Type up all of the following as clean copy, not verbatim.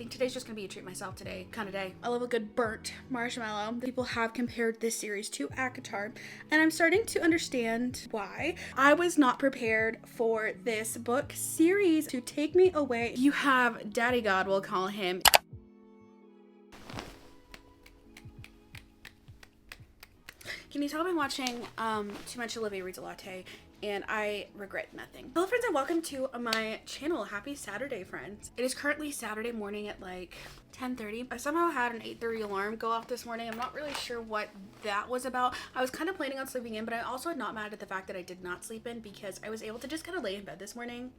think today's just gonna be a treat myself today kind of day. I love a good burnt marshmallow. People have compared this series to ACOTAR, and I'm starting to understand why. I was not prepared for this book series to take me away. You have Daddy God, we'll call him. Can you tell I've been watching too much Olivia Reads a Latte, and I regret nothing. Hello friends, and welcome to my channel. Happy Saturday, friends. It is currently Saturday morning at like 10:30. I somehow had an 8:30 alarm go off this morning. I'm not really sure what that was about. I was kind of planning on sleeping in, but I also am not mad at the fact that I did not sleep in because I was able to just kind of lay in bed this morning.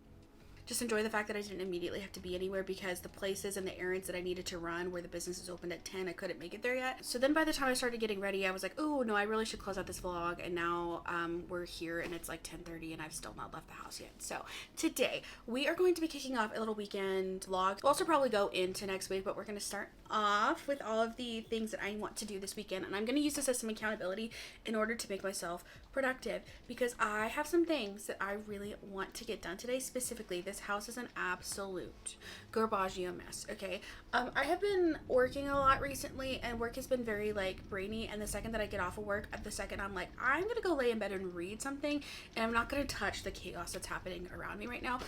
Just enjoy the fact that I didn't immediately have to be anywhere because the places and the errands that I needed to run where the business is opened at 10, I couldn't make it there yet. So then by the time I started getting ready, I was like, oh no, I really should close out this vlog. And now we're here and it's like 10:30 and I've still not left the house yet. So today we are going to be kicking off a little weekend vlog. We'll also probably go into next week, but we're going to start off with all of the things that I want to do this weekend. And I'm going to use this as some accountability in order to make myself productive because I have some things that I really want to get done today. Specifically, this house is an absolute garbaggio mess. Okay, I have been working a lot recently and work has been very like brainy, and the second that I get off of work, at the second I'm like, I'm gonna go lay in bed and read something, and I'm not gonna touch the chaos that's happening around me right now,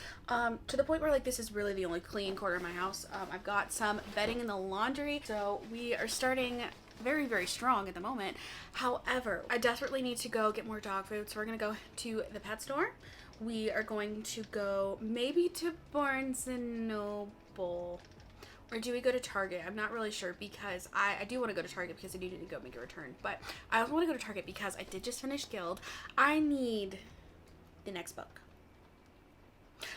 to the point where like this is really the only clean corner of my house. I've got some bedding in the laundry, so we are starting very strong at the moment. However, I desperately need to go get more dog food, so we're gonna go to the pet store. We are going to go maybe to Barnes and Noble, or do we go to Target? I'm not really sure because I do want to go to Target because I do need to go make a return, but I also want to go to Target because I did just finish Guild. I need the next book.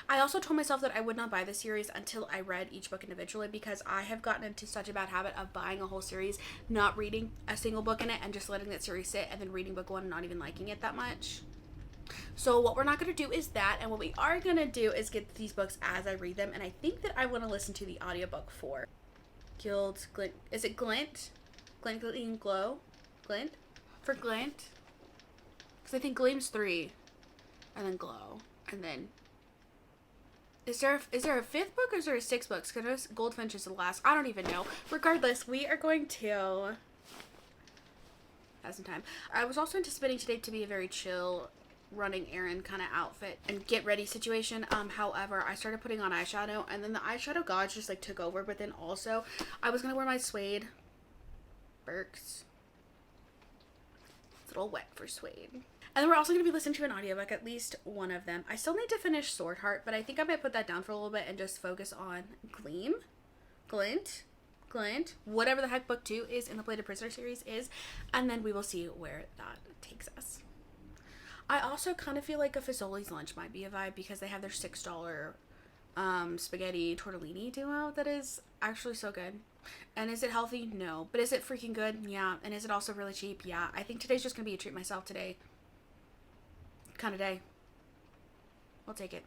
I also told myself that I would not buy the series until I read each book individually because I have gotten into such a bad habit of buying a whole series, not reading a single book in it, and just letting that series sit and then reading book one and not even liking it that much. So what we're not going to do is that, and what we are going to do is get these books as I read them, and I think that I want to listen to the audiobook for Guild Glint. Is it Glint? Glint, Glint, Glow? Glint? For Glint? Because I think Gleam's 3, and then Glow, and then... Is there a fifth book or is there a sixth book? Because Goldfinch is the last. I don't even know. Regardless, we are going to have some time. I was also anticipating today to be a very chill running errand kind of outfit and get ready situation. However, I started putting on eyeshadow and then the eyeshadow gods just like took over. But then also I was going to wear my suede Birks. It's a little wet for suede. And then we're also going to be listening to an audiobook, at least one of them. I still need to finish Sword Heart, but I think I might put that down for a little bit and just focus on Glint, whatever the heck book 2 is in the Bladed Prisoner series is, and then we will see where that takes us. I also kind of feel like a Fazoli's Lunch might be a vibe because they have their $6 spaghetti tortellini duo that is actually so good. And is it healthy? No. But is it freaking good? Yeah. And is it also really cheap? Yeah. I think today's just going to be a treat myself today kind of day. We'll take it.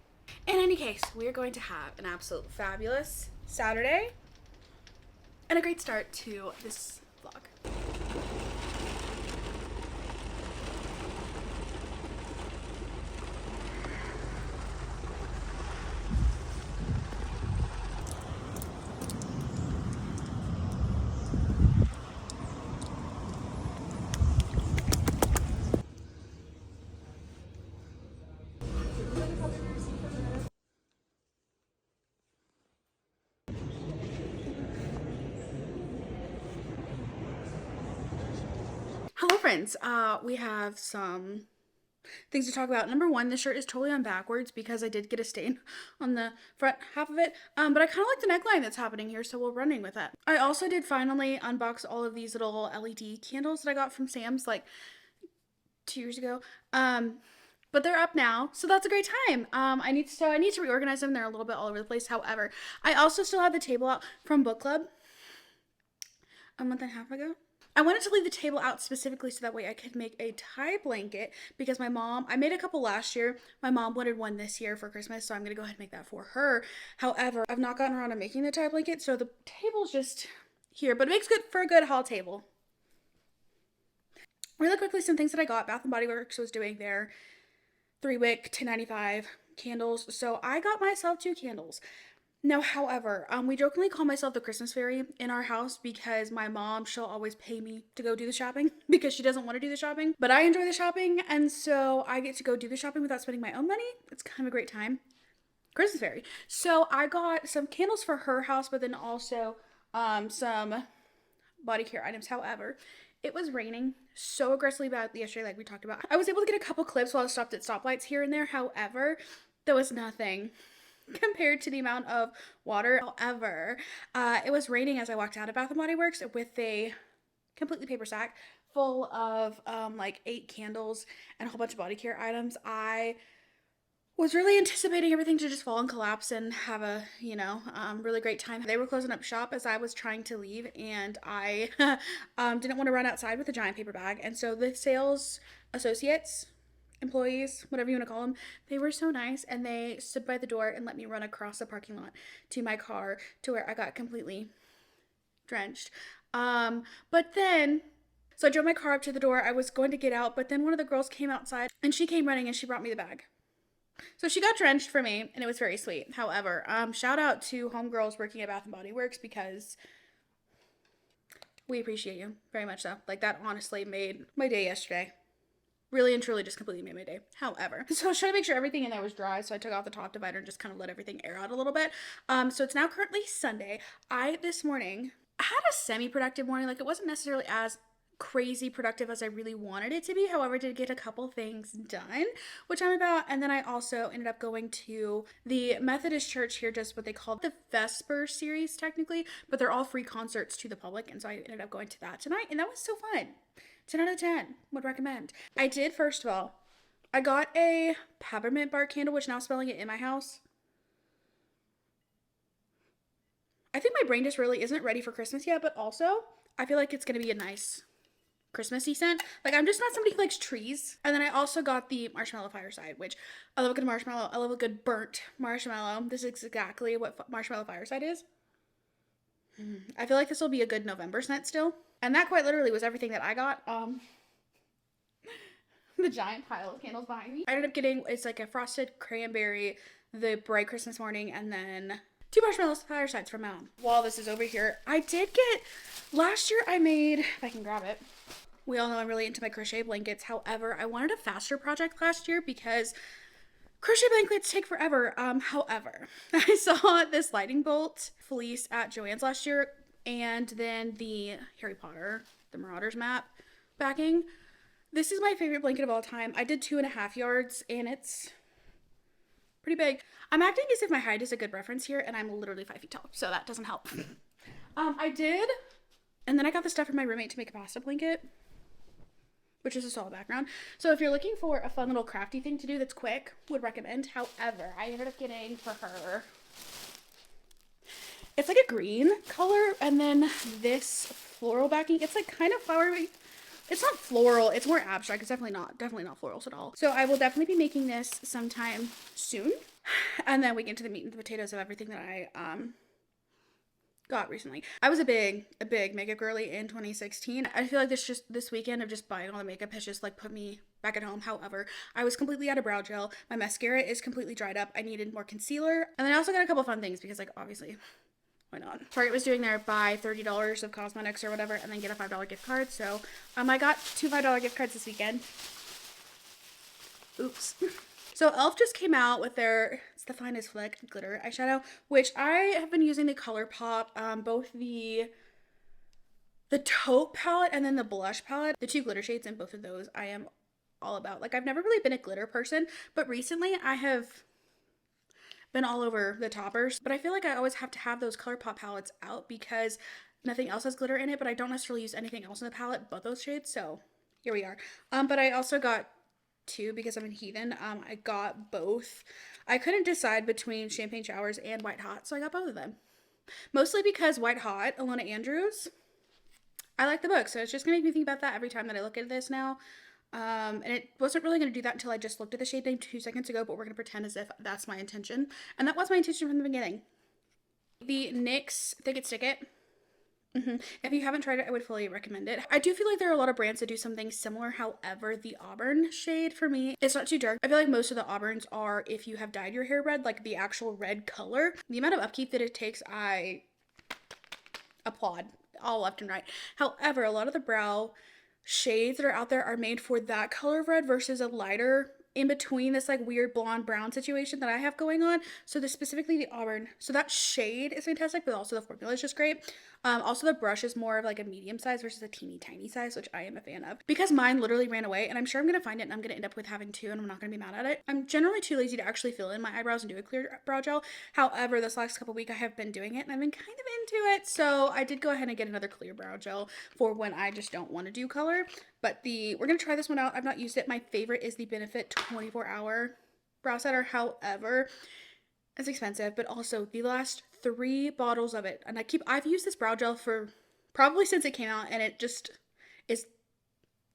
In any case, we are going to have an absolute fabulous Saturday and a great start to this vlog. Hello friends, we have some things to talk about. Number one, the shirt is totally on backwards because I did get a stain on the front half of it, but I kind of like the neckline that's happening here, so we're running with that. I also did finally unbox all of these little LED candles that I got from Sam's like 2 years ago, but they're up now, so that's a great time. I need to reorganize them. They're a little bit all over the place. However, I also still have the table out from book club a month and a half ago. I wanted to leave the table out specifically so that way I could make a tie blanket because I made a couple last year. My mom wanted one this year for Christmas, so I'm going to go ahead and make that for her. However, I've not gotten around to making the tie blanket, so the table's just here, but it makes good for a good haul table. Really quickly, some things that I got. Bath & Body Works was doing their 3-wick $10.95 candles, so I got myself 2 candles. Now, however, we jokingly call myself the Christmas fairy in our house because my mom, she'll always pay me to go do the shopping because she doesn't want to do the shopping. But I enjoy the shopping, and so I get to go do the shopping without spending my own money. It's kind of a great time. Christmas fairy. So I got some candles for her house, but then also some body care items. However, it was raining so aggressively bad yesterday, like we talked about. I was able to get a couple clips while I stopped at stoplights here and there. However, there was nothing compared to the amount of water. However, it was raining as I walked out of Bath and Body Works with a completely paper sack full of like 8 candles and a whole bunch of body care items. I was really anticipating everything to just fall and collapse and have a, really great time. They were closing up shop as I was trying to leave, and I didn't want to run outside with a giant paper bag. And so the sales associates, employees, whatever you want to call them, they were so nice, and they stood by the door and let me run across the parking lot to my car to where I got completely drenched. But then, so I drove my car up to the door. I was going to get out, but then one of the girls came outside and she came running and she brought me the bag. So she got drenched for me, and it was very sweet. However, shout out to homegirls working at Bath and Body Works because we appreciate you very much. So, like, that honestly made my day yesterday. Really and truly just completely made my day. However, so I was trying to make sure everything in there was dry, so I took off the top divider and just kind of let everything air out a little bit. So it's now currently Sunday. This morning, I had a semi-productive morning. Like, it wasn't necessarily as crazy productive as I really wanted it to be. However, I did get a couple things done, which I'm about. And then I also ended up going to the Methodist church here, just what they call the Vesper series technically, but they're all free concerts to the public. And so I ended up going to that tonight, and that was so fun. 10 out of 10 would recommend. I did, first of all, I got a peppermint bark candle, which now I'm smelling it in my house. I think my brain just really isn't ready for Christmas yet, but also I feel like it's going to be a nice Christmassy scent. Like, I'm just not somebody who likes trees. And then I also got the marshmallow fireside, which I love a good marshmallow. I love a good burnt marshmallow. This is exactly what marshmallow fireside is. I feel like this will be a good November scent still. And that quite literally was everything that I got. The giant pile of candles behind me. I ended up getting, it's like a frosted cranberry, the bright Christmas morning, and then 2 marshmallow firesides from Mom. While this is over here, I did get, last year I made, if I can grab it, we all know I'm really into my crochet blankets. However, I wanted a faster project last year because crochet blankets take forever. However, I saw this lightning bolt fleece at Joann's last year, and then the Harry Potter, the Marauders map backing. This is my favorite blanket of all time. I did 2.5 yards, and it's pretty big. I'm acting as if my height is a good reference here, and I'm literally 5 feet tall, so that doesn't help. I did, and then I got the stuff from my roommate to make a pasta blanket, which is a solid background. So if you're looking for a fun little crafty thing to do that's quick, would recommend. However, I ended up getting for her, it's like a green color, and then this floral backing. It's like kind of flowery. It's not floral, it's more abstract. It's definitely not florals at all. So I will definitely be making this sometime soon. And then we get into the meat and the potatoes of everything that I got recently. I was a big makeup girly in 2016. I feel like this weekend of just buying all the makeup has just like put me back at home. However, I was completely out of brow gel. My mascara is completely dried up. I needed more concealer. And then I also got a couple fun things because, like, obviously, why not? Target was doing their buy $30 of cosmetics or whatever and then get a $5 gift card. So I got 2 $5 gift cards this weekend. Oops. So e.l.f. just came out with their, it's the Finest Flick glitter eyeshadow, which I have been using the ColourPop, both the taupe palette and then the blush palette. The 2 glitter shades in both of those I am all about. Like, I've never really been a glitter person, but recently I have been all over the toppers. But I feel like I always have to have those ColourPop palettes out because nothing else has glitter in it, but I don't necessarily use anything else in the palette but those shades, so here we are. But I also got 2 because I'm a heathen. I got both. I couldn't decide between Champagne Showers and White Hot, so I got both of them. Mostly because White Hot, Alona Andrews, I like the book, so it's just gonna make me think about that every time that I look at this now. And it wasn't really going to do that until I just looked at the shade name 2 seconds ago, but we're going to pretend as if that's my intention. And that was my intention from the beginning. The NYX Thick It Stick It If you haven't tried it, I would fully recommend it. I do feel like there are a lot of brands that do something similar. However, the auburn shade for me, it's not too dark. I feel like most of the auburns are if you have dyed your hair red, like the actual red color. The amount of upkeep that it takes, I applaud all left and right. However, a lot of the brow shades that are out there are made for that color of red versus a lighter in between this like weird blonde brown situation that I have going on. So this specifically the auburn. So that shade is fantastic, but also the formula is just great. Also the brush is more of like a medium size versus a teeny tiny size, which I am a fan of. Because mine literally ran away, and I'm sure I'm gonna find it and I'm gonna end up with having two, and I'm not gonna be mad at it. I'm generally too lazy to actually fill in my eyebrows and do a clear brow gel. However, this last couple weeks I have been doing it and I've been kind of into it. So I did go ahead and get another clear brow gel for when I just don't want to do color. But we're gonna try this one out. I've not used it. My favorite is the Benefit 24-hour brow setter. However, it's expensive, but also the last 3 bottles of it, and I've used this brow gel for probably since it came out, and it just is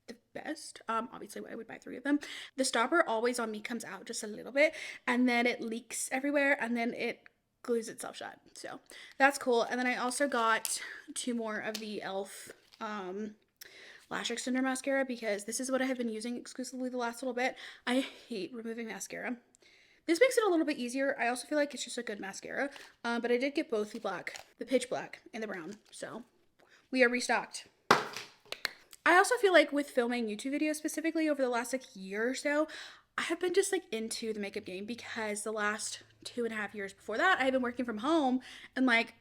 the best. Obviously I would buy 3 of them. The stopper always on me comes out just a little bit, and then it leaks everywhere, and then it glues itself shut. So that's cool. And then I also got 2 more of the e.l.f. Lash extender mascara, because this is what I have been using exclusively the last little bit. I hate removing mascara. This makes it a little bit easier. I also feel like it's just a good mascara. But I did get both the black, the pitch black, and the brown. So we are restocked. I also feel like with filming YouTube videos specifically over the last like year or so, I have been just like into the makeup game, because the last 2.5 years before that, I have been working from home and like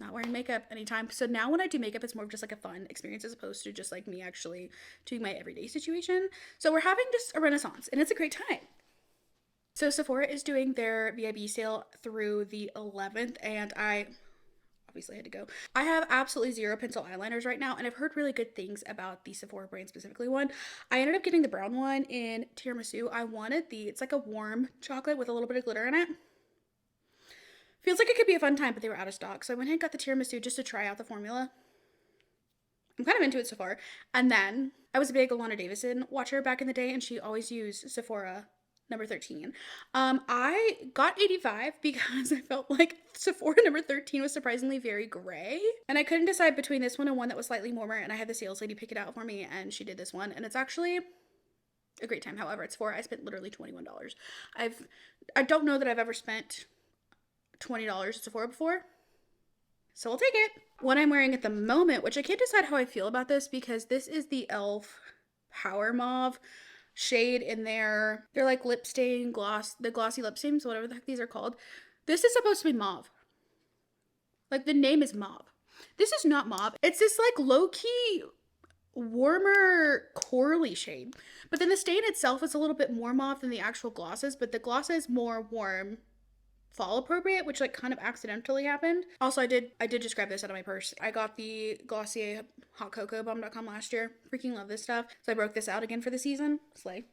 not wearing makeup anytime. So now when I do makeup, it's more of just like a fun experience as opposed to just like me actually doing my everyday situation. So we're having just a renaissance, and it's a great time. So Sephora is doing their VIB sale through the 11th, and I obviously had to go. I have absolutely zero pencil eyeliners right now, and I've heard really good things about the Sephora brand specifically one. I ended up getting the brown one in tiramisu. I wanted it's like a warm chocolate with a little bit of glitter in it. Feels like it could be a fun time, but they were out of stock. So I went ahead and got the tiramisu just to try out the formula. I'm kind of into it so far. And then I was a big Alana Davison watcher back in the day, and she always used Sephora number 13. I got 85 because I felt like Sephora number 13 was surprisingly very gray, and I couldn't decide between this one and one that was slightly warmer, and I had the sales lady pick it out for me, and she did this one, and it's actually a great time. However, it's I spent literally $21. I don't know that I've ever spent $20 at Sephora before, so I'll take it. What I'm wearing at the moment, which I can't decide how I feel about this, because this is the e.l.f. Power Mauve shade in they're like lip stain gloss, the glossy lip stains, whatever the heck these are called. This is supposed to be mauve. Like the name is mauve. This is not mauve. It's this like low-key warmer corally shade. But then the stain itself is a little bit more mauve than the actual glosses, but the gloss is more warm fall appropriate, which like kind of accidentally happened. Also, I did just grab this out of my purse. I got the Glossier Hot Cocoa Bomb.com last year. Freaking love this stuff. So I broke this out again for the season. Slay.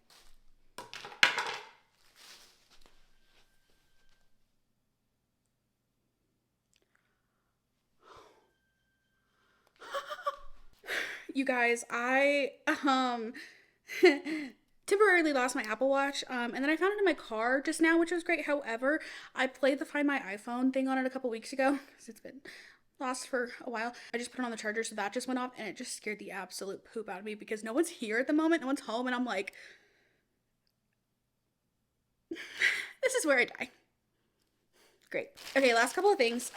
You guys, I temporarily lost my Apple Watch, and then I found it in my car just now, which was great. However, I played the Find My iPhone thing on it a couple weeks ago, because it's been lost for a while. I just put it on the charger, so that just went off, and it just scared the absolute poop out of me, because no one's here at the moment, no one's home, and I'm like, this is where I die. Great. Okay, last couple of things.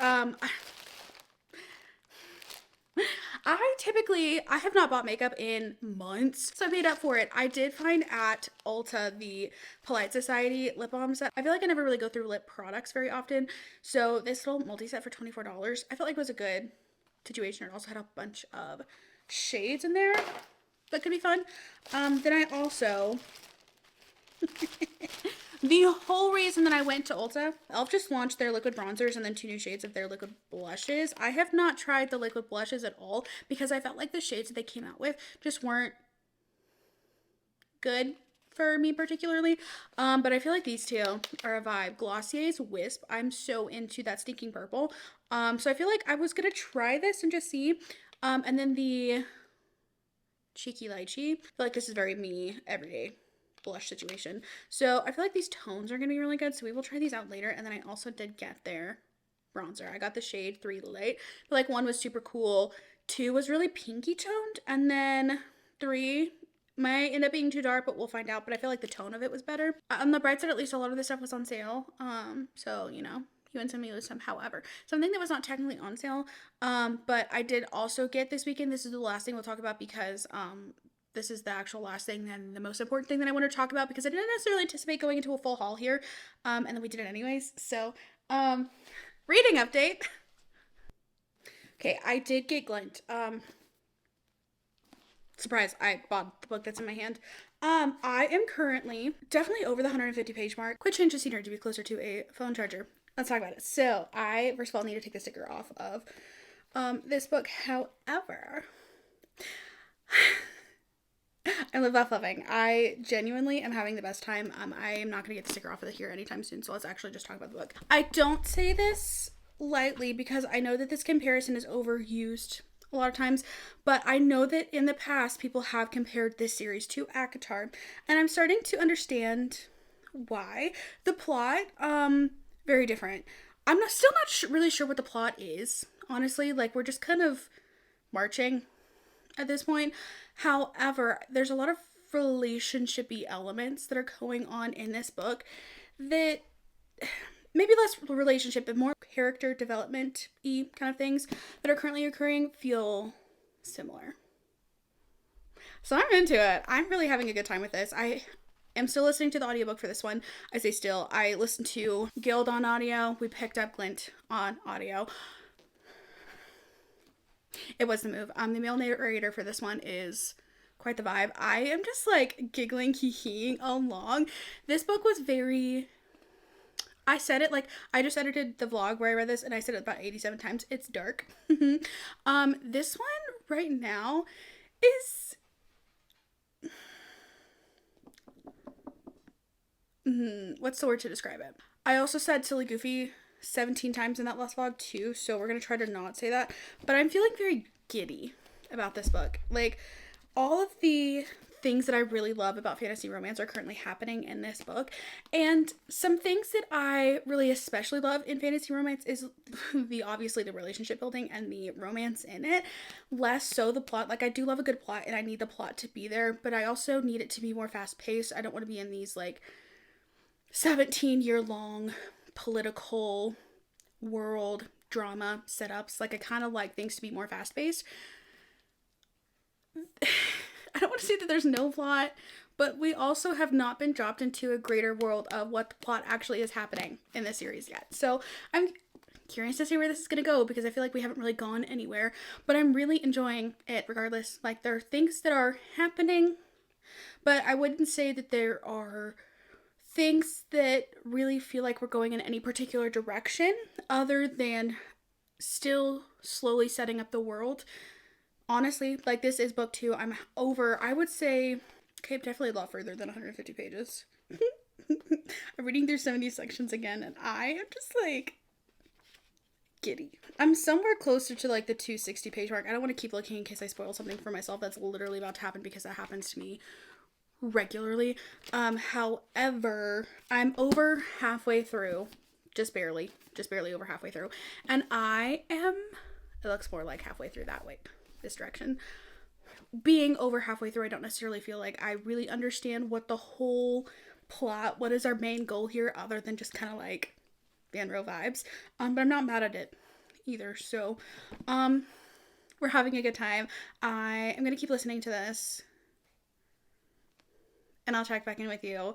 I have not bought makeup in months, so I made up for it. I did find at Ulta the Polite Society lip balm set. I feel like I never really go through lip products very often, so this little multi-set for $24, I felt like it was a good situation. It also had a bunch of shades in there that could be fun. Then I also... The whole reason that I went to Ulta, e.l.f. just launched their liquid bronzers and then 2 new shades of their liquid blushes. I have not tried the liquid blushes at all, because I felt like the shades that they came out with just weren't good for me particularly. But I feel like these 2 are a vibe. Glossier's Wisp. I'm so into that stinking purple. So I feel like I was gonna try this and just see. And then the Cheeky Lychee. I feel like this is very me everyday blush situation. So I feel like these tones are gonna be really good, so we will try these out later. And then I also did get their bronzer. I got the shade 3 Light. But like 1 was super cool, 2 was really pinky toned, and then 3 might end up being too dark, but we'll find out. But I feel like the tone of it was better. On the bright side, at least a lot of this stuff was on sale. So, you know, you win some, you lose some. However, something that was not technically on sale, but I did also get this weekend. This is the last thing we'll talk about because this is the actual last thing and the most important thing that I want to talk about because I didn't necessarily anticipate going into a full haul here, and then we did it anyways. So, reading update. Okay, I did get Glint. Surprise, I bought the book that's in my hand. I am currently definitely over the 150 page mark. Quit change the scenery to be closer to a phone charger. Let's talk about it. So I, first of all, need to take the sticker off of this book. However, I live off loving. I genuinely am having the best time. I am not going to get the sticker off of it here anytime soon. So let's actually just talk about the book. I don't say this lightly because I know that this comparison is overused a lot of times, but I know that in the past people have compared this series to ACOTAR, and I'm starting to understand why. The plot, very different. I'm still not really sure what the plot is, honestly. Like, we're just kind of marching at this point. However, there's a lot of relationship-y elements that are going on in this book that maybe less relationship but more character development-y kind of things that are currently occurring feel similar. So I'm into it. I'm really having a good time with this. I am still listening to the audiobook for this one. I say still. I listened to Guild on audio. We picked up Glint on audio. It was the move. The male narrator for this one is quite the vibe. I am just like giggling, hee-heeing along. This book was very... I said it, like, I just edited the vlog where I read this, and I said it about 87 times. It's dark. This one right now is... what's the word to describe it? I also said silly goofy 17 times in that last vlog, too, so we're going to try to not say that. But I'm feeling very giddy about this book. Like, all of the things that I really love about fantasy romance are currently happening in this book, and some things that I really especially love in fantasy romance is obviously the relationship building and the romance in it, less so the plot. Like, I do love a good plot and I need the plot to be there, but I also need it to be more fast paced. I don't want to be in these like 17-year long political world drama setups. Like, I kind of like things to be more fast paced. I don't want to say that there's no plot, but we also have not been dropped into a greater world of what the plot actually is happening in this series yet. So I'm curious to see where this is going to go because I feel like we haven't really gone anywhere, but I'm really enjoying it regardless. Like, there are things that are happening, but I wouldn't say that there are things that really feel like we're going in any particular direction other than still slowly setting up the world. Honestly, like, this is book 2. I'm over, I would say, okay, definitely a lot further than 150 pages. I'm reading through some of these sections again, and I am just, like, giddy. I'm somewhere closer to, like, the 260 page mark. I don't want to keep looking in case I spoil something for myself. That's literally about to happen because that happens to me regularly. However, I'm over halfway through. Just barely over halfway through. And it looks more like halfway through that way. This direction. Being over halfway through, I don't necessarily feel like I really understand what the whole plot, what is our main goal here other than just kind of like Van Row vibes. But I'm not mad at it either. So, we're having a good time. I am going to keep listening to this and I'll check back in with you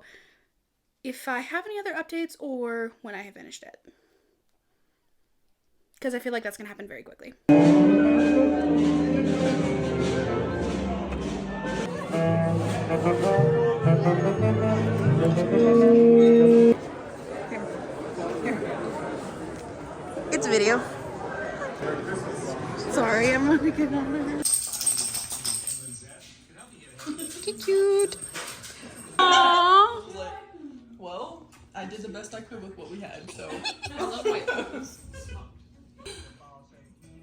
if I have any other updates or when I have finished it. Because I feel like that's going to happen very quickly. It's a video. Sorry, I'm not good at it. Cute. Aww. Well, I did the best I could with what we had, so I love my pose.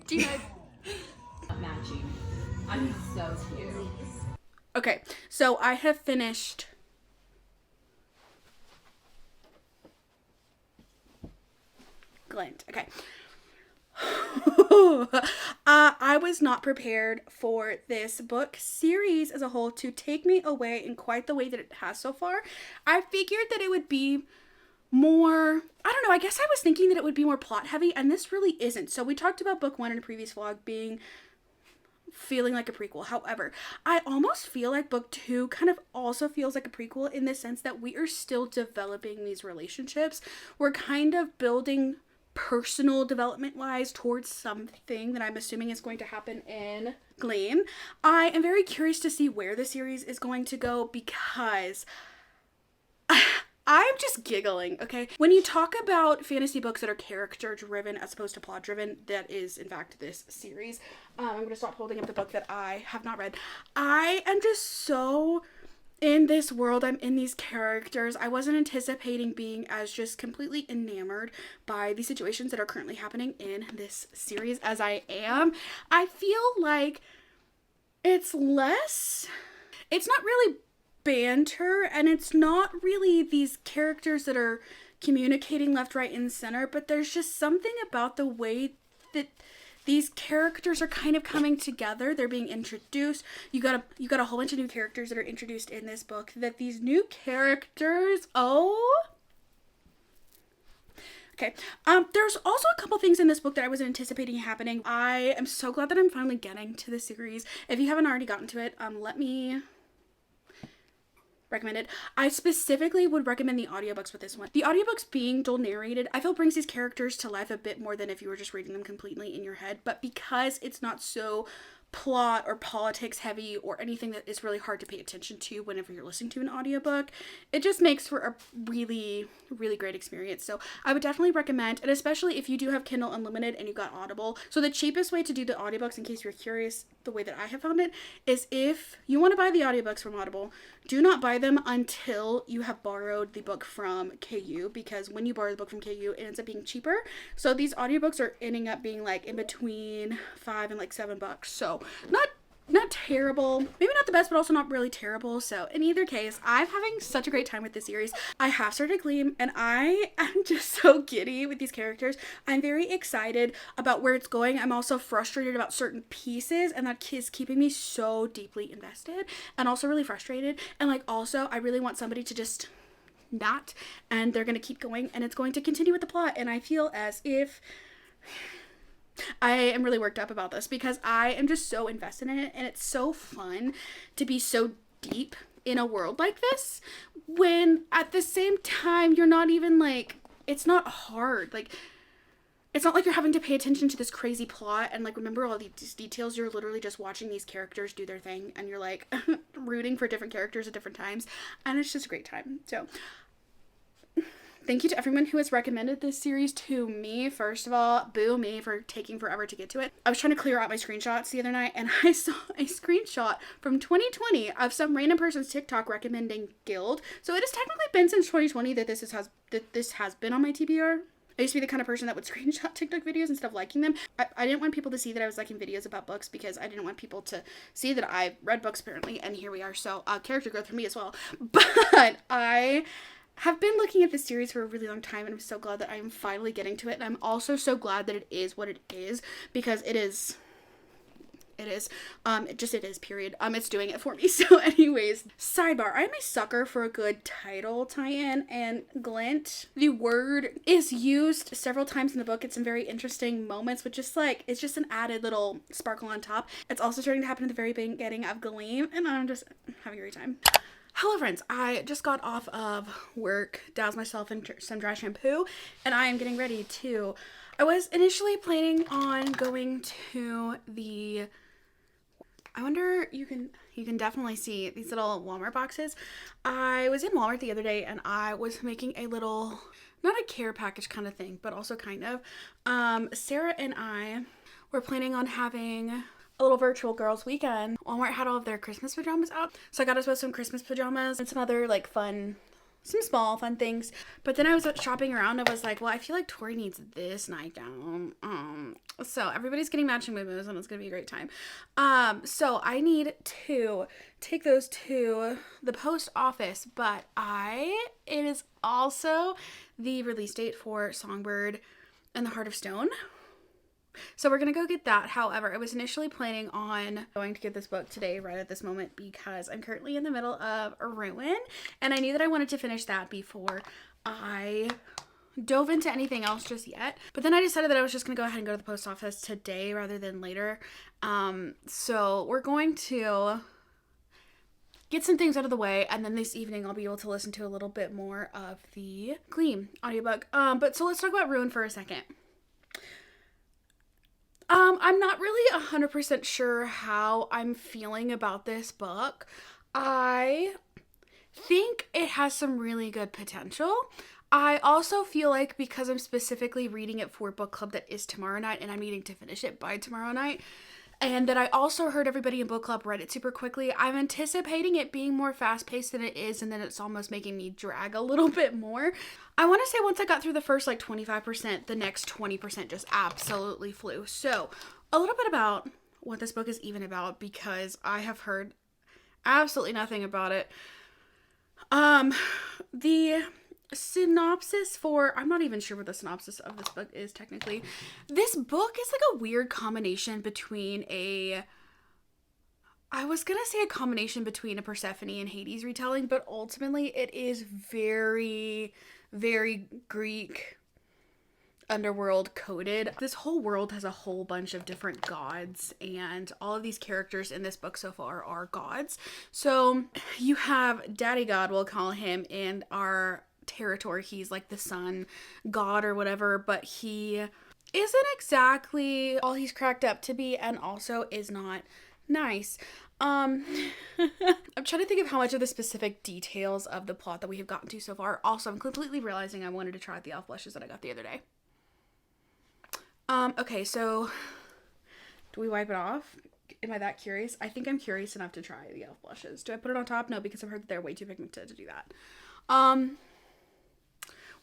Do you guys matching? I'm so cute. Okay, so I have finished Glint. Okay, I was not prepared for this book series as a whole to take me away in quite the way that it has so far. I figured that it would be more, I don't know, I guess I was thinking that it would be more plot heavy, and this really isn't. So we talked about book 1 in a previous vlog feeling like a prequel. However, I almost feel like book 2 kind of also feels like a prequel in the sense that we are still developing these relationships. We're kind of building personal development wise towards something that I'm assuming is going to happen in Gleam. I am very curious to see where the series is going to go because I'm just giggling, okay? When you talk about fantasy books that are character driven as opposed to plot driven, that is in fact this series. I'm going to stop holding up the book that I have not read. I am just so in this world. I'm in these characters. I wasn't anticipating being as just completely enamored by the situations that are currently happening in this series as I am. I feel like it's not really banter, and it's not really these characters that are communicating left, right, and center, but there's just something about the way that these characters are kind of coming together. They're being introduced. You got a whole bunch of new characters that are introduced in this book. That these new characters, okay. There's also a couple things in this book that I wasn't anticipating happening. I am so glad that I'm finally getting to the series. If you haven't already gotten to it, let me recommend it. I specifically would recommend the audiobooks with this one. The audiobooks being dual narrated, I feel brings these characters to life a bit more than if you were just reading them completely in your head. But because it's not so plot or politics heavy or anything that is really hard to pay attention to whenever you're listening to an audiobook, it just makes for a really, really great experience. So I would definitely recommend, and especially if you do have Kindle Unlimited and you got Audible. So the cheapest way to do the audiobooks, in case you're curious, the way that I have found it, is if you want to buy the audiobooks from Audible, do not buy them until you have borrowed the book from KU, because when you borrow the book from KU, it ends up being cheaper. So these audiobooks are ending up being like in between $5 and like $7. So not terrible, maybe not the best, but also not really terrible. So in either case, I'm having such a great time with this series. I have started Gleam, and I am just so giddy with these characters. I'm very excited about where it's going. I'm also frustrated about certain pieces, and that is keeping me so deeply invested, and also really frustrated. And like also, I really want somebody to just not, and they're gonna keep going, and it's going to continue with the plot. And I feel as if I am really worked up about this because I am just so invested in it, and it's so fun to be so deep in a world like this when at the same time you're not even like, it's not hard. Like, it's not like you're having to pay attention to this crazy plot and like remember all these details. You're literally just watching these characters do their thing, and you're like rooting for different characters at different times, and it's just a great time. So thank you to everyone who has recommended this series to me. First of all, boo me for taking forever to get to it. I was trying to clear out my screenshots the other night, and I saw a screenshot from 2020 of some random person's TikTok recommending Guild. So it has technically been since 2020 that this has been on my TBR. I used to be the kind of person that would screenshot TikTok videos instead of liking them. I didn't want people to see that I was liking videos about books because I didn't want people to see that I read books apparently, and here we are. So character growth for me as well. But I have been looking at this series for a really long time, and I'm so glad that I'm finally getting to it. And I'm also so glad that it is what it is, because it is, period. It's doing it for me. So anyways, sidebar, I'm a sucker for a good title tie-in, and glint, the word is used several times in the book. It's some very interesting moments, which is like, it's just an added little sparkle on top. It's also starting to happen at the very beginning of Gleam, and I'm just having a great time. Hello friends, I just got off of work, doused myself in some dry shampoo, and I am getting ready to, I was initially planning on going to I wonder, you can definitely see these little Walmart boxes. I was in Walmart the other day, and I was making a little, not a care package kind of thing, but also kind of. Sarah and I were planning on having a little virtual girls weekend. Walmart had all of their Christmas pajamas out, so I got us both some Christmas pajamas and some other like some small fun things. But then I was shopping around and I was like, well, I feel like Tori needs this nightgown. So everybody's getting matching moo-moos, and it's gonna be a great time. So I need to take those to the post office, but it is also the release date for Songbird and the Heart of Stone. So we're gonna go get that. However, I was initially planning on going to get this book today right at this moment because I'm currently in the middle of a ruin, and I knew that I wanted to finish that before I dove into anything else just yet. But then I decided that I was just gonna go ahead and go to the post office today rather than later. So we're going to get some things out of the way, and then this evening I'll be able to listen to a little bit more of the Gleam audiobook. But so let's talk about Ruin for a second. I'm not really 100% sure how I'm feeling about this book. I think it has some really good potential. I also feel like because I'm specifically reading it for book club that is tomorrow night, and I'm needing to finish it by tomorrow night, and that I also heard everybody in book club read it super quickly, I'm anticipating it being more fast-paced than it is, and then it's almost making me drag a little bit more. I want to say once I got through the first like 25%, the next 20% just absolutely flew. So a little bit about what this book is even about, because I have heard absolutely nothing about it. The synopsis for, I'm not even sure what the synopsis of this book is technically. This book is like a weird combination between I was gonna say a combination between a Persephone and Hades retelling, but ultimately it is very, very Greek underworld coded. This whole world has a whole bunch of different gods, and all of these characters in this book so far are gods. So you have Daddy God, we'll call him, in our territory. He's like the sun god or whatever, but he isn't exactly all he's cracked up to be, and also is not nice. I'm trying to think of how much of the specific details of the plot that we have gotten to so far. Also, I'm completely realizing I wanted to try the elf blushes that I got the other day. Okay, so do we wipe it off? Am I that curious? I think I'm curious enough to try the elf blushes. Do I put it on top? No, because I've heard that they're way too pigmented to do that.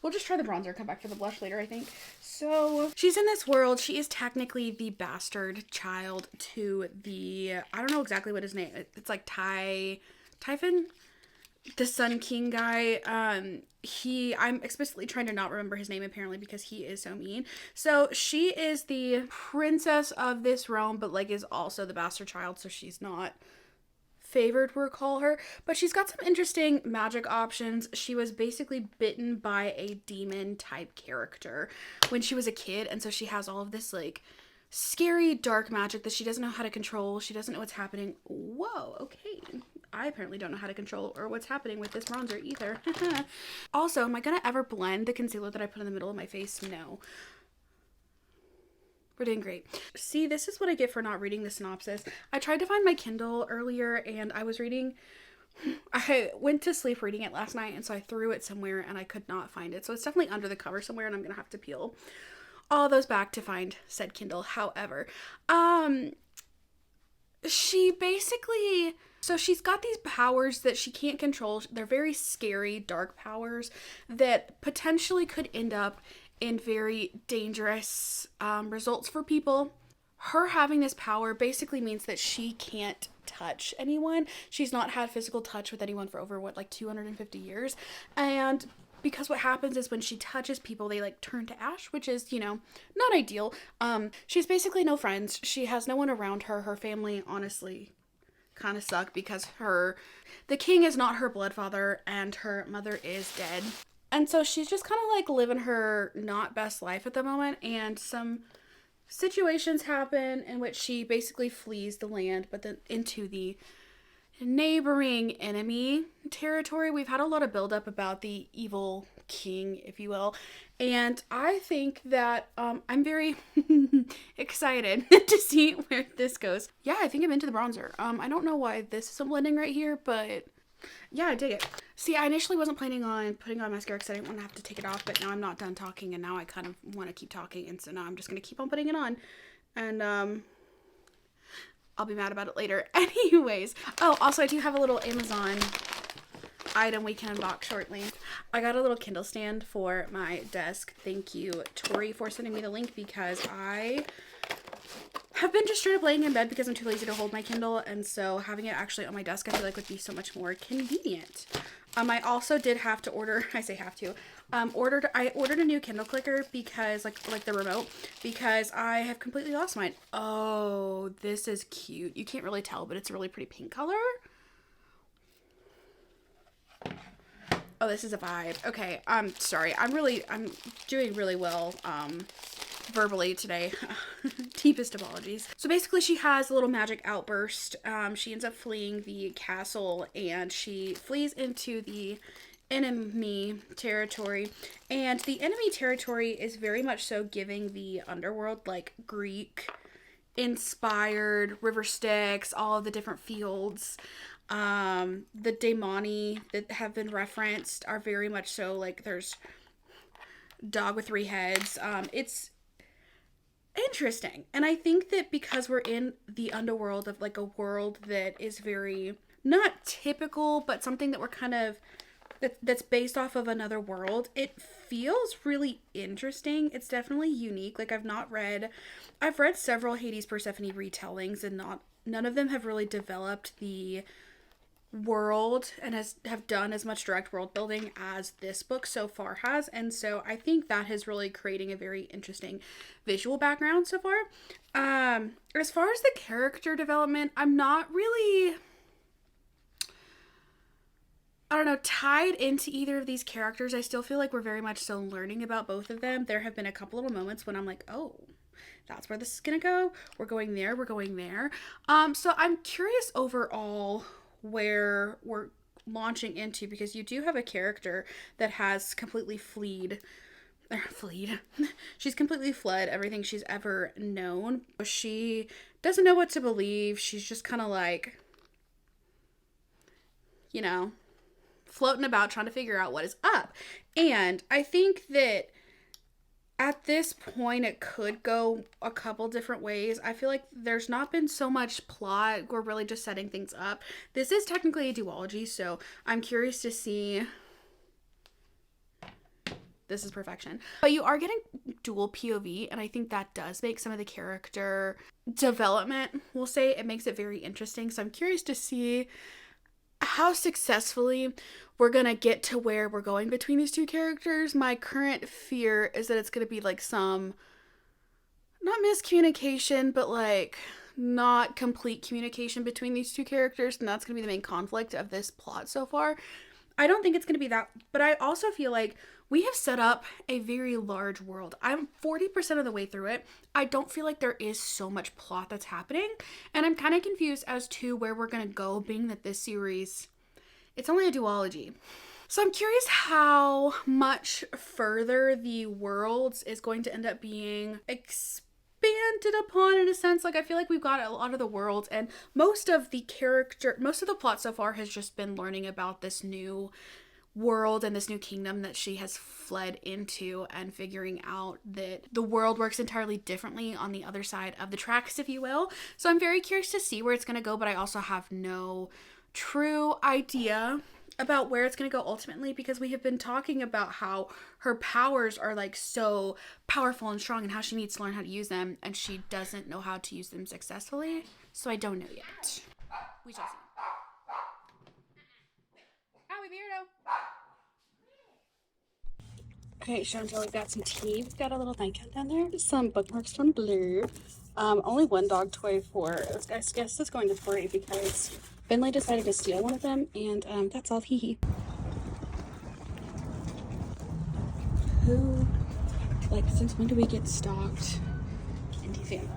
We'll just try the bronzer, come back for the blush later, I think. So she's in this world. She is technically the bastard child to the, I don't know exactly what his name, it's like Typhon, the Sun King guy. I'm explicitly trying to not remember his name apparently because he is so mean. So she is the princess of this realm, but like is also the bastard child, so she's not favored, we'll call her, but she's got some interesting magic options. She was basically bitten by a demon type character when she was a kid, and so she has all of this like scary dark magic that she doesn't know how to control. She doesn't know what's happening. Whoa, okay. I apparently don't know how to control or what's happening with this bronzer either. Also, am I gonna ever blend the concealer that I put in the middle of my face? No. We're doing great. See, this is what I get for not reading the synopsis. I tried to find my Kindle earlier, and I went to sleep reading it last night, and so I threw it somewhere and I could not find it. So it's definitely under the cover somewhere, and I'm gonna have to peel all those back to find said Kindle. However, she basically, so she's got these powers that she can't control. They're very scary, dark powers that potentially could end up in very dangerous results for people. Her having this power basically means that she can't touch anyone. She's not had physical touch with anyone for over, like 250 years. And because what happens is when she touches people, they like turn to ash, which is, not ideal. She's basically no friends. She has no one around her. Her family, honestly, kind of suck because the king is not her blood father and her mother is dead. And so she's just kind of like living her not best life at the moment, and some situations happen in which she basically flees the land, but then into the neighboring enemy territory. We've had a lot of buildup about the evil king, if you will, and I think that I'm very excited to see where this goes. Yeah, I think I'm into the bronzer. I don't know why this isn't blending right here, but yeah, I dig it. See, I initially wasn't planning on putting on mascara because I didn't want to have to take it off, but now I'm not done talking, and now I kind of want to keep talking, and so now I'm just going to keep on putting it on, and I'll be mad about it later. Anyways, oh, also I do have a little Amazon item we can unbox shortly. I got a little Kindle stand for my desk. Thank you, Tori, for sending me the link, because I have been just straight up laying in bed because I'm too lazy to hold my Kindle, and so having it actually on my desk I feel like would be so much more convenient. I also did have to order, I say have to, I ordered a new Kindle clicker because like the remote, because I have completely lost mine. Oh, this is cute. You can't really tell, but it's a really pretty pink color. Oh, this is a vibe. Okay, I'm sorry. I'm doing really well verbally today. Deepest apologies. So basically she has a little magic outburst. She ends up fleeing the castle and she flees into the enemy territory, and the enemy territory is very much so giving the underworld, like Greek inspired river Styx, all of the different fields. The daemoni that have been referenced are very much so like there's dog with three heads. It's interesting, and I think that because we're in the underworld of like a world that is very not typical, but something that we're kind of that's based off of another world, it feels really interesting. It's definitely unique. Like I've read several Hades Persephone retellings, and none of them have really developed the world and have done as much direct world building as this book so far has. And so I think that is really creating a very interesting visual background so far. As far as the character development, I'm not really, I don't know, tied into either of these characters. I still feel like we're very much so learning about both of them. There have been a couple little moments when I'm like, oh, that's where this is gonna go. We're going there. So I'm curious overall where we're launching into, because you do have a character that has completely she's completely fled everything she's ever known. She doesn't know what to believe. She's just kind of like, you know, floating about trying to figure out what is up. And I think that at this point it could go a couple different ways. I feel like there's not been so much plot. We're really just setting things up. This is technically a duology, so I'm curious to see. This is perfection. But you are getting dual POV, and I think that does make some of the character development, we'll say, it makes it very interesting. So I'm curious to see how successfully we're gonna get to where we're going between these two characters. My current fear is that it's gonna be like some, not miscommunication, but like not complete communication between these two characters, and that's gonna be the main conflict of this plot so far. I don't think it's gonna be that, but I also feel like we have set up a very large world. I'm 40% of the way through it. I don't feel like there is so much plot that's happening, and I'm kind of confused as to where we're gonna go, being that this series, it's only a duology. So I'm curious how much further the worlds is going to end up being expanded upon, in a sense. Like I feel like we've got a lot of the world, and most of the plot so far has just been learning about this new world and this new kingdom that she has fled into, and figuring out that the world works entirely differently on the other side of the tracks, if you will. So I'm very curious to see where it's going to go, but I also have no true idea about where it's going to go ultimately, because we have been talking about how her powers are like so powerful and strong and how she needs to learn how to use them, and she doesn't know how to use them successfully. So I don't know yet. We shall see. Owie, weirdo. Okay, Chantel, we've got some tea. We've got a little nightgown down there. Some bookmarks from Blue. Only one dog toy for, I guess it's going to 3 because Finley decided to steal one of them, and that's all. Hee. Who, like, since when do we get stalked? Indie fan.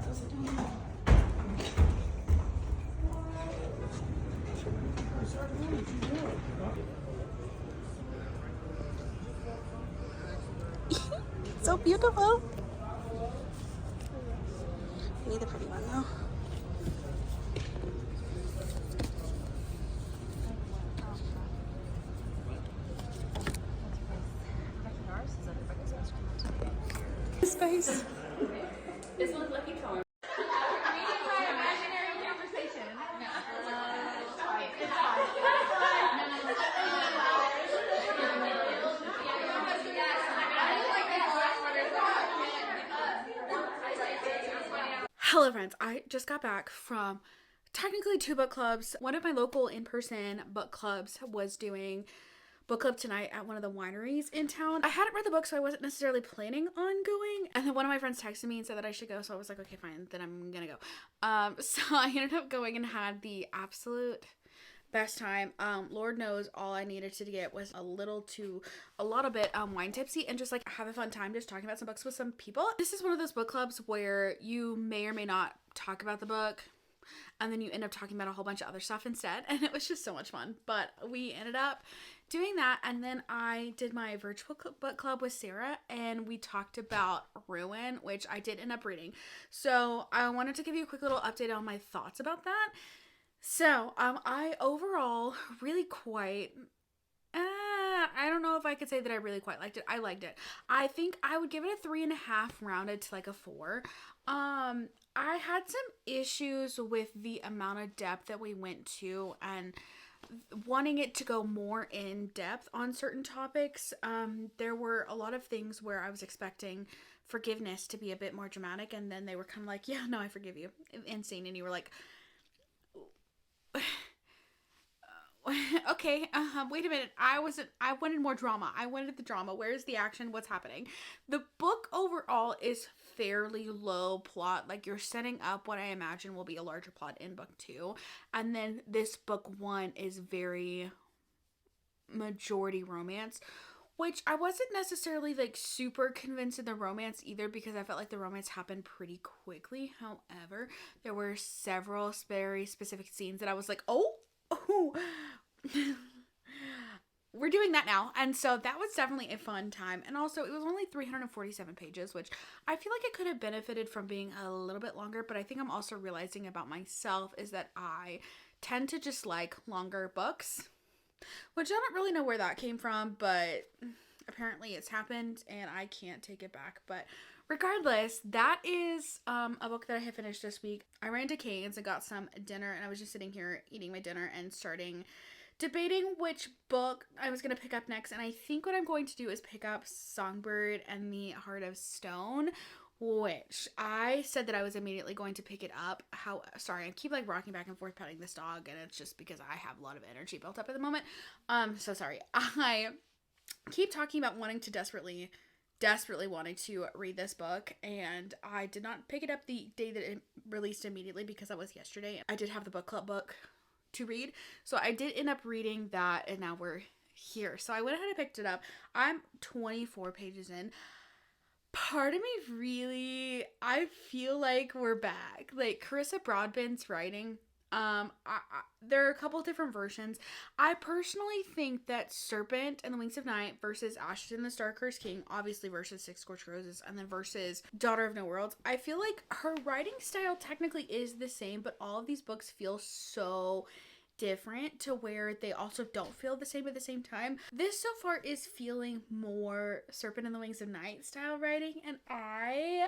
So beautiful. I need the pretty one though. Space. This one's Lucky Charm. Hello friends, I just got back from technically 2 book clubs. One of my local in-person book clubs was doing book club tonight at one of the wineries in town. I hadn't read the book, so I wasn't necessarily planning on going. And then one of my friends texted me and said that I should go. So I was like, okay, fine, then I'm gonna go. So I ended up going and had the absolute best time. Lord knows all I needed to get was a little bit wine tipsy and just like have a fun time just talking about some books with some people. This is one of those book clubs where you may or may not talk about the book, and then you end up talking about a whole bunch of other stuff instead, and it was just so much fun. But we ended up doing that, and then I did my virtual book club with Sarah, and we talked about Ruin, which I did end up reading. So I wanted to give you a quick little update on my thoughts about that. So I overall really quite I don't know if I could say that I really quite liked it. I liked it. I think I would give it a 3.5 rounded to like a 4. I had some issues with the amount of depth that we went to and wanting it to go more in depth on certain topics. There were a lot of things where I was expecting forgiveness to be a bit more dramatic, and then they were kind of like, yeah, no, I forgive you. Insane. And you were like, okay, wait a minute. I wanted more drama. I wanted the drama. Where's the action? What's happening? The book overall is fairly low plot. Like, you're setting up what I imagine will be a larger plot in book 2. And then this book 1 is very majority romance, which I wasn't necessarily like super convinced in the romance either, because I felt like the romance happened pretty quickly. However, there were several very specific scenes that I was like, oh, we're doing that now. And so that was definitely a fun time. And also, it was only 347 pages, which I feel like it could have benefited from being a little bit longer. But I think I'm also realizing about myself is that I tend to just like longer books, which I don't really know where that came from, but apparently it's happened and I can't take it back. But regardless, that is a book that I have finished this week. I ran to Cane's and got some dinner, and I was just sitting here eating my dinner and debating which book I was going to pick up next. And I think what I'm going to do is pick up Songbird and the Heart of Stone, which I said that I was immediately going to pick it up. Sorry, I keep like rocking back and forth petting this dog, and it's just because I have a lot of energy built up at the moment. So sorry. I keep talking about wanting to desperately wanting to read this book, and I did not pick it up the day that it released immediately because that was yesterday. I did have the book club book to read, so I did end up reading that, and now we're here. So I went ahead and picked it up. I'm 24 pages in. Part of me really, I feel like we're back. Like, Carissa Broadbent's writing, there are a couple different versions. I personally think that Serpent and the Wings of Night versus Ashes and the Star-Cursed King, obviously versus Six Scorched Roses, and then versus Daughter of No Worlds, I feel like her writing style technically is the same, but all of these books feel so different to where they also don't feel the same at the same time. This so far is feeling more Serpent and the Wings of Night style writing, and I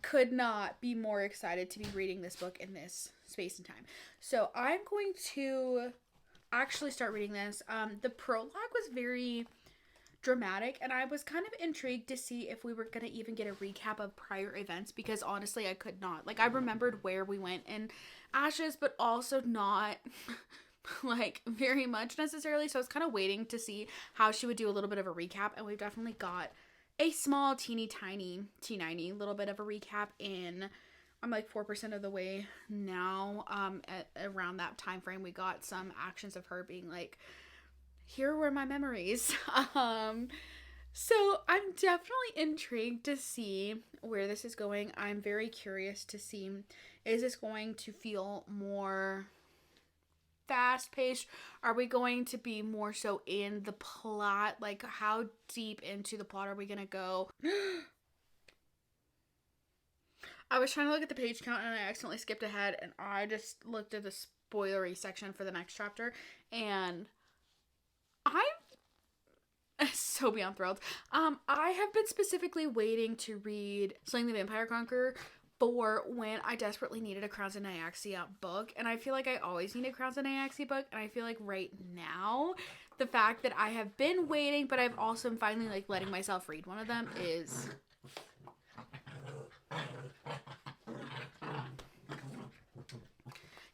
could not be more excited to be reading this book in this space and time. So I'm going to actually start reading this. The prologue was very dramatic, and I was kind of intrigued to see if we were going to even get a recap of prior events, because honestly I could not. Like, I remembered where we went in Ashes, but also not like very much necessarily, so I was kind of waiting to see how she would do a little bit of a recap, and we've definitely got a small teeny tiny little bit of a recap in. I'm like 4% of the way now. At around that time frame, we got some actions of her being like, here were my memories. So I'm definitely intrigued to see where this is going. I'm very curious to see, is this going to feel more fast-paced? Are we going to be more so in the plot? Like, how deep into the plot are we gonna go? I was trying to look at the page count and I accidentally skipped ahead, and I just looked at the spoilery section for the next chapter, and I'm so beyond thrilled. I have been specifically waiting to read Slaying the Vampire Conqueror for when I desperately needed a Crowns of Nyaxia book, and I feel like I always need a Crowns of Nyaxia book, and I feel like right now, the fact that I have been waiting, but I've also finally like letting myself read one of them is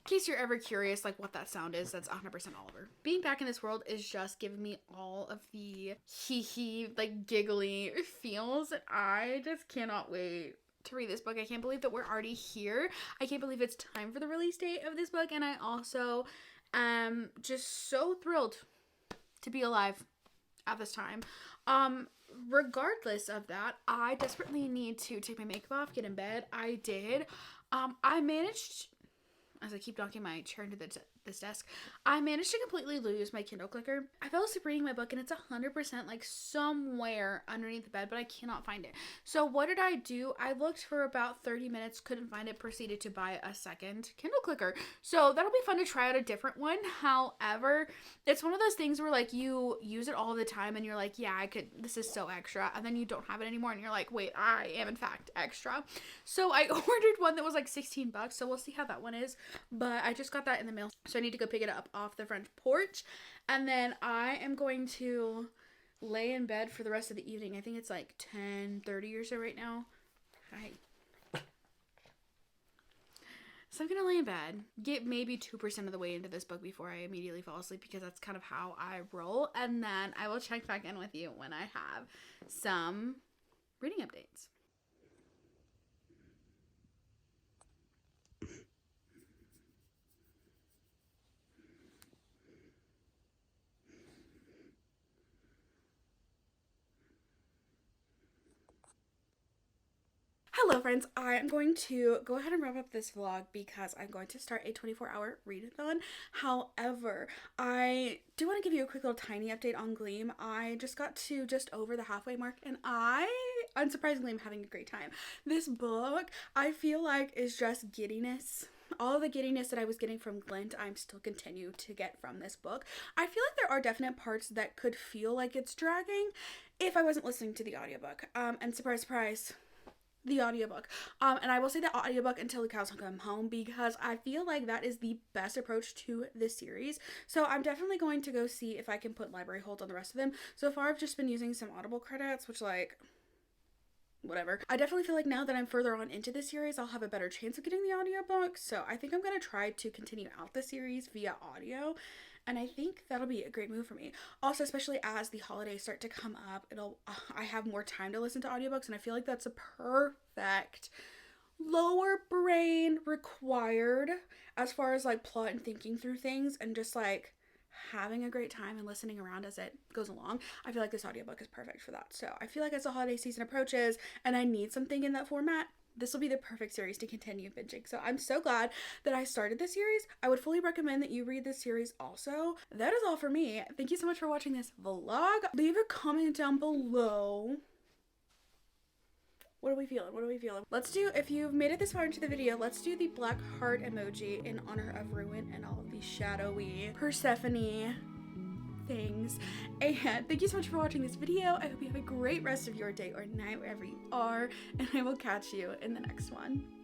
case you're ever curious like what that sound is, that's 100% Oliver. Being back in this world is just giving me all of the hee like giggly feels, and I just cannot wait to read this book. I can't believe that we're already here. I can't believe it's time for the release date of this book, and I also am just so thrilled to be alive at this time. Regardless of that, I desperately need to take my makeup off, get in bed. I did. I managed, as I keep knocking my chair into this desk, I managed to completely lose my Kindle clicker. I fell asleep reading my book and it's 100% like somewhere underneath the bed, but I cannot find it. So what did I do? I looked for about 30 minutes, couldn't find it, proceeded to buy a second Kindle clicker. So that'll be fun to try out a different one. However, it's one of those things where like you use it all the time and you're like, yeah, this is so extra. And then you don't have it anymore and you're like, wait, I am in fact extra. So I ordered one that was like $16, so we'll see how that one is. But I just got that in the mail, so I need to go pick it up off the front porch, and then I am going to lay in bed for the rest of the evening. I think it's like 10:30 or so right now. So I'm gonna lay in bed, get maybe 2% of the way into this book before I immediately fall asleep, because that's kind of how I roll, and then I will check back in with you when I have some reading updates. Hello friends, I am going to go ahead and wrap up this vlog because I'm going to start a 24-hour readathon. However, I do want to give you a quick little tiny update on Gleam. I just got to just over the halfway mark and I, unsurprisingly, am having a great time. This book, I feel like, is just giddiness. All the giddiness that I was getting from Glint, I'm still continue to get from this book. I feel like there are definite parts that could feel like it's dragging if I wasn't listening to the audiobook. And surprise, surprise, the audiobook. And I will say the audiobook until the cows come home, because I feel like that is the best approach to this series. So I'm definitely going to go see if I can put library holds on the rest of them. So far I've just been using some Audible credits, which like whatever. I definitely feel like now that I'm further on into the series, I'll have a better chance of getting the audiobook. So I think I'm going to try to continue out the series via audio. And I think that'll be a great move for me. Also, especially as the holidays start to come up, I have more time to listen to audiobooks, and I feel like that's a perfect lower brain required as far as like plot and thinking through things and just like having a great time and listening around as it goes along. I feel like this audiobook is perfect for that. So I feel like as the holiday season approaches and I need something in that format, this will be the perfect series to continue binging. So I'm so glad that I started this series. I would fully recommend that you read this series also. That is all for me. Thank you so much for watching this vlog. Leave a comment down below. What are we feeling? What are we feeling? Let's do, if you've made it this far into the video, let's do the black heart emoji in honor of Ruin and all of these shadowy Persephone things. And thank you so much for watching this video. I hope you have a great rest of your day or night wherever you are, and I will catch you in the next one.